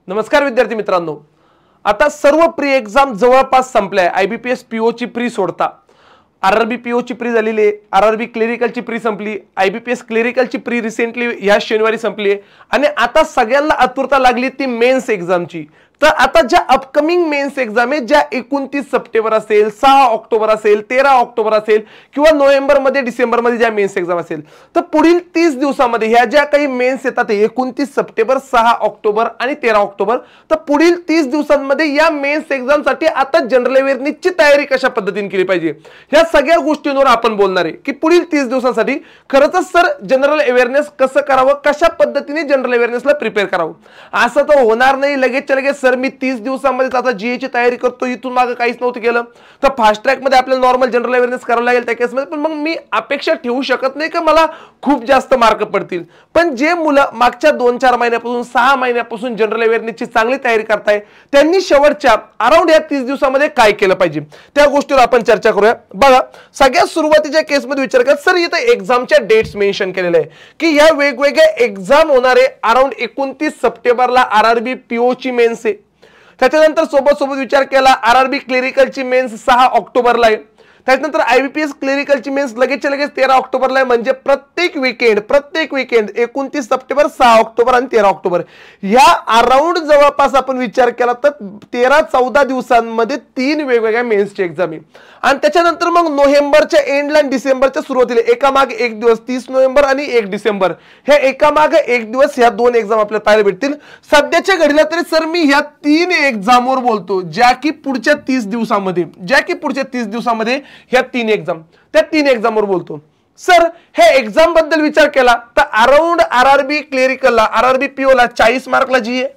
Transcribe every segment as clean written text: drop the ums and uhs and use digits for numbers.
नमस्कार विद्यार्थी मित्रांनो, आता सर्व प्री एक्झाम जवळपास संपल्या आहे। आयबीपीएस पीओ ची प्री सोडता, आरआरबी पीओ ची प्री झालेली आहे, आरआरबी क्लेरिकल ची प्री संपली, आयबीपीएस क्लेरिकल ची प्री रिसेंटली या शनिवारी संपली आहे आणि आता सगळ्यांना आतुरता लागली ती मेन्स एक्झामची। तर आता ज्या अपकमिंग मेन्स एक्झाम आहे, ज्या 29 सप्टेंबर असेल, 6 ऑक्टोबर असेल, 13 ऑक्टोबर असेल किंवा नोव्हेंबर मध्ये डिसेंबर मध्ये ज्या मेन्स एक्झाम असेल, तर पुढील 30 दिवसांमध्ये ह्या ज्या काही मेन्स येतात 29 सप्टेंबर, 6 ऑक्टोबर आणि 13 ऑक्टोबर, तर पुढील 30 दिवसांमध्ये या मेन्स एक्झाम साठी आता जनरल अवेअरनेसची तयारी कशा पद्धतीने केली पाहिजे ह्या सगळ्या गोष्टींवर आपण बोलणार आहे की पुढील 30 दिवसांसाठी खरंच सर जनरल अवेअरनेस कसं करावं, कशा पद्धतीने जनरल अवेअरनेसला प्रिपेअर करावं। असं तर होणार नाही लगेच लगेच सर मी 30 दिवसांमध्ये आता जीएची तयारी करतो, इथून मागे काहीच नव्हतं केलं तर फास्ट ट्रॅक मध्ये आपल्याला नॉर्मल जनरल अवेअरनेस करावं लागेल त्या केसमध्ये। पण मग मी अपेक्षा ठेवू शकत नाही की मला खूप जास्त मार्क पडतील। पण जे मुलं मागच्या 2-4 महिन्यापासून 6 महिन्यापासून जनरल अवेअरनेसची चांगली तयारी करताय त्यांनी शेवटच्या अराउंड या 30 दिवसांमध्ये काय केलं पाहिजे त्या गोष्टीवर आपण चर्चा करूया। बघा, सगळ्यात सुरुवातीच्या केसमध्ये विचार करा सर, इथे एक्झामच्या डेट्स मेन्शन केलेले आहे की या वेगवेगळ्या एक्झाम होणार आहे अराउंड 29 सप्टेंबरला आरआरबी पीओ ची मेन्स आहे, त्याच्यानंतर सोबत विचार केला आरआरबी क्लेरिकलची मेन्स 6 ऑक्टोबरला आहे, त्याच्यानंतर आयबीपीएस क्लेरिकलची मेन्स लगेच 13 ऑक्टोबरला आहे। म्हणजे प्रत्येक वीकेंड 29 सप्टेंबर, 6 ऑक्टोबर आणि 13 ऑक्टोबर या अराउंड जवळपास आपण विचार केला तर 13-14 दिवसांमध्ये 3 वेगवेगळ्या मेन्सची एक्झाम आहे। आणि त्याच्यानंतर मग नोव्हेंबरच्या एंडला आणि डिसेंबरच्या सुरुवातीला एकामागे एक दिवस 30 नोव्हेंबर आणि 1 डिसेंबर हे एकामागे एक दिवस ह्या 2 एक्झाम आपल्याला पाहायला भेटतील। सध्याच्या घडीला तरी सर मी ह्या 3 एक्झामवर बोलतो ज्या की पुढच्या 30 दिवसांमध्ये ह्या 3 एक्झाम त्या 3 एक्झामवर बोलतो। सर हे एक्झाम बद्दल विचार केला तर अराउंड आरआरबी क्लेरिकलला, आरआरबी पीओला 40 मार्कला जीए,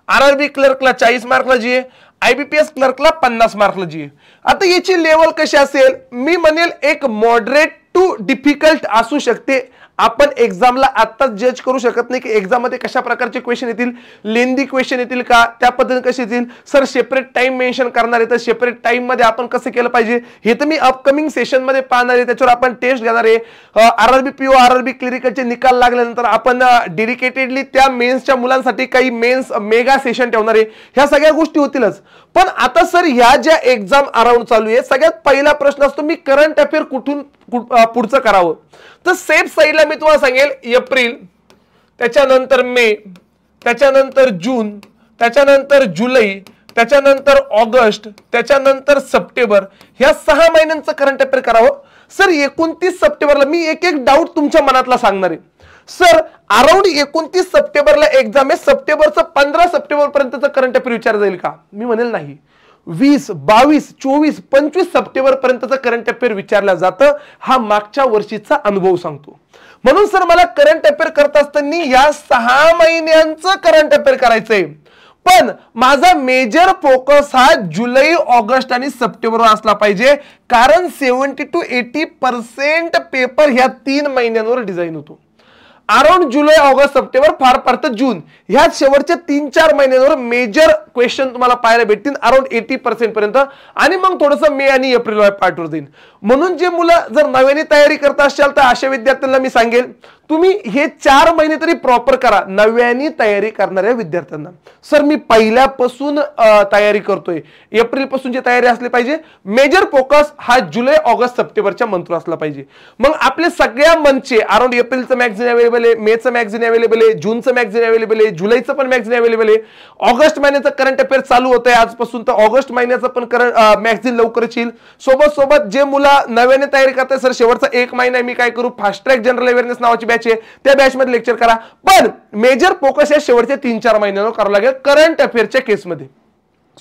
आरआरबी क्लर्कला 40 मार्कला जीए, आयबीपीएस क्लर्कला 50 मार्कला जीए। आता याची लेवल कशी असेल, मी म्हणेल एक मॉडरेट टू डिफिकल्ट असू शकते। आपण एक्झामला आत्ताच जज करू शकत नाही की एक्झाम मध्ये कशा प्रकारचे क्वेश्चन येतील, लेंदी क्वेश्चन येतील का, त्या पद्धतीने कसे येतील। सर सेपरेट टाइम मेन्शन करणार आहे तर सेपरेट टाइम मध्ये आपण कसं केलं पाहिजे हे तर मी अपकमिंग सेशन मध्ये पाहणार आहे, त्याच्यावर आपण टेस्ट घेणार आहे। आरआरबी पीओ, आरआरबी क्लेरिकलचे निकाल लागल्यानंतर आपण डेडिकेटेडली त्या मेन्सच्या मुलांसाठी काही मेन्स मेगा सेशन ठेवणार आहे, ह्या सगळ्या गोष्टी होतीलच। पण आता सर ह्या ज्या एक्झाम अराउंड चालू आहे सगळ्यात पहिला प्रश्न असतो मी करंट अफेअर कुठून पुढचं करावं। तर सेफ साईडला मी तुम्हाला सांगेल एप्रिल, त्याच्यानंतर मे, त्याच्यानंतर जून, त्याच्यानंतर जुलै, त्याच्यानंतर ऑगस्ट, त्याच्यानंतर सप्टेंबर ह्या 6 महिन्यांचं करंट अफेअर करावं। सर 29 सप्टेंबरला मी एक डाऊट तुमच्या मनातला सांगणार आहे। सर अराउंड 29 सप्टेंबरला एक्झाम आहे, सप्टेंबरचं 15 सप्टेंबर पर्यंतचं करंट अफेअर विचार जाईल का? मी म्हणेल नाही। 20, 22, 24, 25 सप्टेंबर पर्यंतचं करंट अफेअर विचारलं जातं, हा मागच्या वर्षीचा अनुभव सांगतो। म्हणून सर मला करंट अफेअर करत असताना या 6 महिन्यांचं करंट अफेअर करायचंय, पण माझा मेजर फोकस हा जुलै, ऑगस्ट आणि सप्टेंबरवर असला पाहिजे, कारण 70 to 80% पेपर ह्या 3 महिन्यांवर डिझाईन होतो। अराउंड जुलै, ऑगस्ट, सप्टेंबर, फार फार तर जून ह्या शेवटच्या 3-4 महिन्यांवर मेजर क्वेश्चन तुम्हाला पाहायला भेटतील अराउंड 80% पर्यंत, आणि मग थोडंसं मे आणि एप्रिल पार्टवर जाईल। म्हणून जे मुलं जर नव्याने तयारी करत असाल तर अशा विद्यार्थ्यांना मी सांगेल तुम्ही हे 4 महिने तरी प्रॉपर करा नव्याने तयारी करणाऱ्या विद्यार्थ्यांना। सर मी पहिल्यापासून तयारी करतोय, एप्रिल पासूनची तयारी असली पाहिजे, मेजर फोकस हा जुलै, ऑगस्ट, सप्टेंबरच्या मंथवर असला पाहिजे। मग आपले सगळ्या मंथचे अराउंड एप्रिलचं मॅगझिन अवेलेबल आहे, मेचं मॅगझिन अवेलेबल आहे, जूनचं मॅगझिन अवेलेबल आहे, जुलैचं पण मॅगझिन अवेलेबल आहे, ऑगस्ट महिन्याचं करंट अफेअर चालू होतंय आजपासून, तर ऑगस्ट महिन्याचं पण मॅगझिन लवकरच येईल। सोबत जे मुलं नव्याने तयारी करताय सर शेवटचा 1 महिना मी काय करू, फास्ट ट्रॅक जनरल अवेअरनेस नावाची बॅच आहे त्या बॅच मध्ये लेक्चर करा, पण मेजर फोकस या शेवटच्या 3-4 महिन्यांवर करावं लागेल करंट अफेअरच्या केसमध्ये।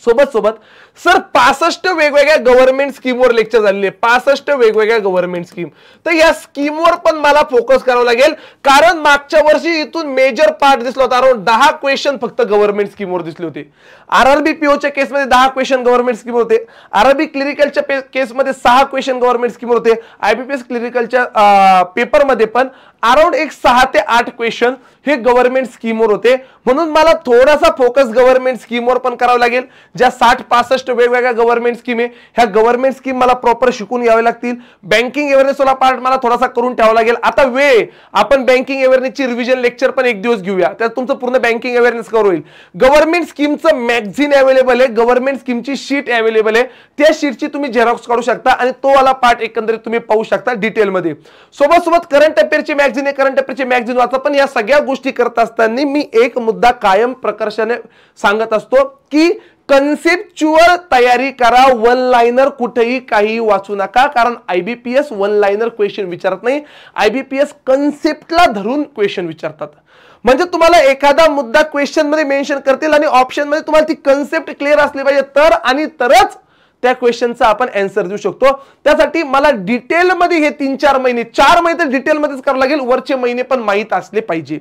सोबत सर 65 वेगवेगळ्या गव्हर्नमेंट स्कीमवर लेक्चर झालेले, 65 वेगवेगळ्या गव्हर्नमेंट स्कीम, तर या स्कीमवर पण मला फोकस करावं लागेल, कारण मागच्या वर्षी इथून मेजर पार्ट दिसला होता, अराउंड 10 क्वेश्चन फक्त गव्हर्नमेंट स्कीमवर दिसले होते। आरआरबी पीओच्या केसमध्ये 10 क्वेश्चन गव्हर्नमेंट स्कीमवर होते, आरआरबी क्लिनिकलच्या केसमध्ये 6 क्वेश्चन गव्हर्नमेंट स्कीमवर होते, आयबीपीएस क्लिनिकलच्या पेपरमध्ये पण अराउंड 6 ते 8 क्वेश्चन हे गव्हर्नमेंट स्कीमवर होते, म्हणून मला थोडासा फोकस गव्हर्नमेंट स्कीमवर पण करावा लागेल. ज्या 60-65 वेगवेगळ्या गव्हर्नमेंट स्कीम आहे, ह्या गव्हर्नमेंट स्कीम मला प्रॉपर शिकून घ्यावे लागतील. बँकिंग अवेअरनेस वाला पार्ट मला थोडासा करून ठेवावा लागेल. आता वेळ आपण बँकिंग अवेअरनेसची रिव्हिजन लेक्चर पण एक दिवस घेऊया, त्यात तुमचं पूर्ण बँकिंग अवेअरनेस कव्हर होईल. गव्हर्नमेंट स्कीमचं मॅगझिन अवेलेबल आहे, गव्हर्नमेंट स्कीमची शीट अवेलेबल आहे, त्या शीटची तुम्ही झेरॉक्स काढू शकता आणि तो वाला पार्ट एकंदरीत तुम्ही पाहू शकता डिटेलमध्ये. सोबत करंट अफेअरची मॅगझिन आहे, करंट अफेअरची मॅगझिन वाचा. पण या सगळ्या गोष्टी करत असताना मी एक मुद्दा कायम प्रकर्षाने सांगत असतो की कन्सेप्च्युअल तयारी करा. वन लाइनर कुठेही काही वाचू नका, कारण आयबीपीएस वन लाइनर क्वेश्चन विचारत नाही, आयबीपीएस कन्सेप्टला धरून क्वेश्चन विचारतात. म्हणजे तुम्हाला एखादा मुद्दा क्वेश्चन मध्ये मेन्शन करतील आणि ऑप्शन मध्ये तुम्हाला ती कन्सेप्ट क्लिअर असली पाहिजे, तर आणि तरच त्या क्वेश्चनचा आपण आन्सर देऊ शकतो. त्यासाठी मला डिटेल मध्ये हे 3-4 महिने 4 महिने तर डिटेल मध्येच करावं लागेल, वरचे महिने पण माहित असले पाहिजे.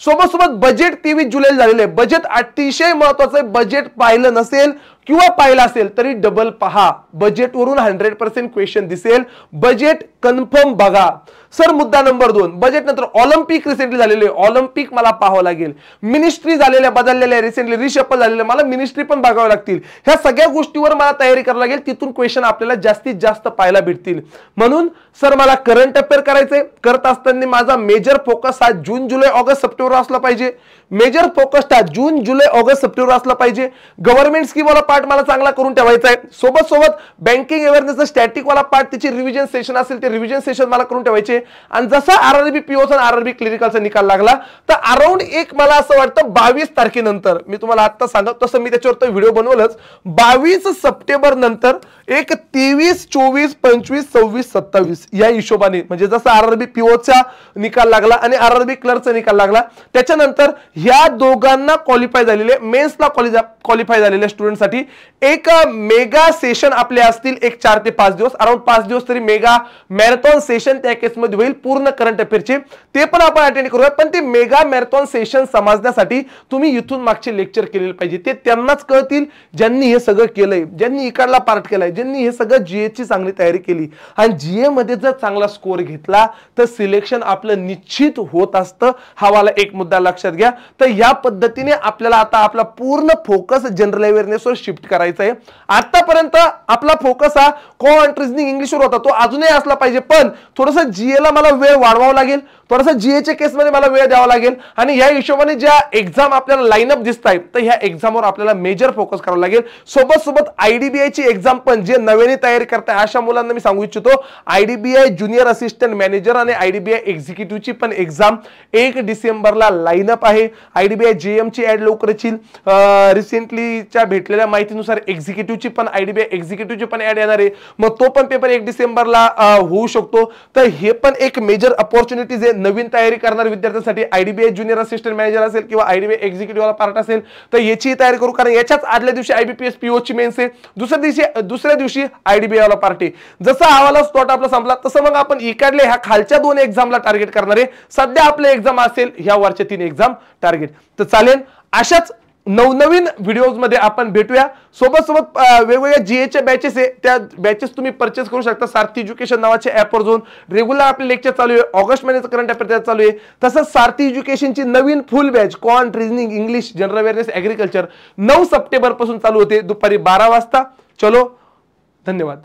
सोबत बजेट 23 जुलै झालेले आहे. बजेट अतिशय महत्वाचं आहे. बजेट पाहिलं नसेल किंवा पाहिलं असेल तरी डबल पहा, बजेटवरून 100% क्वेश्चन दिसेल. बजेट कन्फर्म बघा. सर मुद्दा नंबर 2, बजेट नंतर ऑलिम्पिक रिसेंटली झालेले, ऑलिम्पिक मला पाहावं लागेल. मिनिस्ट्री झालेल्या बदललेल्या रिसेंटली रिशफल झालेल्या, मला मिनिस्ट्री पण बघावं लागतील. ह्या सगळ्या गोष्टीवर मला तयारी करावी लागेल, तिथून क्वेश्चन आपल्याला जास्तीत जास्त पाहायला भेटतील. म्हणून सर मला करंट अफेअर करायचंय, करत असताना माझा मेजर फोकस हा जून जुलै ऑगस्ट सप्टेंबर असला पाहिजे. मेजर फोकस हा जून जुलै ऑगस्ट सप्टेंबर असला पाहिजे. गव्हर्नमेंट स्कीम वाला पार्ट मला चांगला करून ठेवायचा आहे. सोबत बँकिंग अवेअरनेसचा स्टॅटिक वाला पार्ट, त्याची रिव्हिजन सेशन असेल ते रिव्हिजन सेशन मला करून ठेवायचे. आणि जसा आरआरबी पीओचा आणि आरआरबी क्लिनिकलचा निकाल लागला तर अराउंड एक मला असं वाटतं 22 तारखेनंतर, मी तुम्हाला आता सांगत तसं मी त्याच्यावर व्हिडिओ बनवलंच, 22 सप्टेंबर नंतर एक 23, 24, 25, 26, 27 या हिशोबाने, म्हणजे जसा आरआरबी पीओचा निकाल लागला आणि आरआरबी क्लर्कचा निकाल लागला त्याच्यानंतर ह्या दोघांना क्वालिफाय झालेले, मेन्सला क्वालिफाय झालेल्या स्टुडंटसाठी एक मेगा सेशन आपले असतील. एक 4 ते 5 दिवस, अराउंड 5 दिवस तरी मेगा मॅरेथॉन सेशन त्या केसमध्ये होईल पूर्ण करंट अफेअरचे, ते पण आपण अटेंड करूया. पण ते मेगा मॅरेथॉन सेशन समजण्यासाठी तुम्ही इथून मागचे लेक्चर केलेले पाहिजे. ते त्यांनाच कळतील ज्यांनी हे सगळं केलंय, ज्यांनी इकडला पार्ट केलाय, ज्यांनी हे सगळं जीए ची चांगली तयारी केली. आणि जीए मध्ये जर चांगला स्कोर घेतला तर सिलेक्शन आपलं निश्चित होत असतं. हा वाला एक मुद्दा लक्षात घ्या. तर या पद्धतीने आपल्याला आता आपला पूर्ण फोकस जनरल अवेअरनेसवर शिफ्ट करायचा आहे. आतापर्यंत आपला फोकस हा क्वांट रिझनिंग इंग्लिशवर होता, तो अजूनही असला पाहिजे. पण थोडंसं जीए ला मला वेळ वाढवावा लागेल, थोडासा जीएच्या केसमध्ये मला वेळ द्यावा लागेल. आणि या हिशोबाने ज्या एक्झाम आपल्याला लाईनअप दिसत आहेत तर ह्या एक्झामवर आपल्याला मेजर फोकस करावा लागेल. सोबत आयडीबीआयची एक्झाम पण जे नव्याने तयारी करताय अशा मुलांना मी सांगू इच्छितो, आयडीबीआय ज्युनियर असिस्टंट मॅनेजर आणि आयडीबीआय एक्झिक्युटिव्हची पण एक्झाम 1 डिसेंबरला लाईनअप आहे. आयडीबीआय जेएम ची ऍड लवकरच येईल. रिसेंटलीच्या भेटलेल्या माहितीनुसार एक्झिक्युटिव्हची पण आयडीबीआय एक्झिक्युटिव्हची पण ऍड येणार आहे. मग तो पण पेपर 1 डिसेंबरला होऊ शकतो. तर हे पण एक मेजर अपॉर्च्युनिटीज आहे नवीन तयारी करणाऱ्या विद्यार्थ्यांसाठी. आयडीबीआय ज्युनियर असिस्टंट मॅनेजर असेल किंवा आयडीबीआय एक्झिक्युटिव्ह वाला पार्ट असेल तर याची तयारी करू, कारण याच्याच आदल्या दिवशी आयबीपीएस पीओची मेन्स आहे, दुसऱ्या दिवशी आयडीबीआय वाला पार्ट आहे. जसा आवाला स्लॉट आपला संपला तसं मग आपण इकडले ह्या खालच्या 2 एक्झामला टार्गेट करणार आहे. सध्या आपले एक्झाम असेल ह्या वरच्या 3 एक्झाम टार्गेट. तर चालेल, अशाच नवनवीन व्हिडिओज मध्ये आपण भेटूया. सोबत वेगवेगळ्या जीएच्या बॅचेस आहे, त्या बॅचेस तुम्ही परचेस करू शकता. सारथी एज्युकेशन नावाच्या ऍपवर जाऊन रेग्युलर आपले लेक्चर चालू आहे. ऑगस्ट महिन्याचं करंट अफेअर चालू आहे. तसंच सारथी एज्युकेशनची नवीन full batch quant reasoning English general awareness agriculture 9 September पासून चालू होते दुपारी 12 वाजता. चलो, धन्यवाद.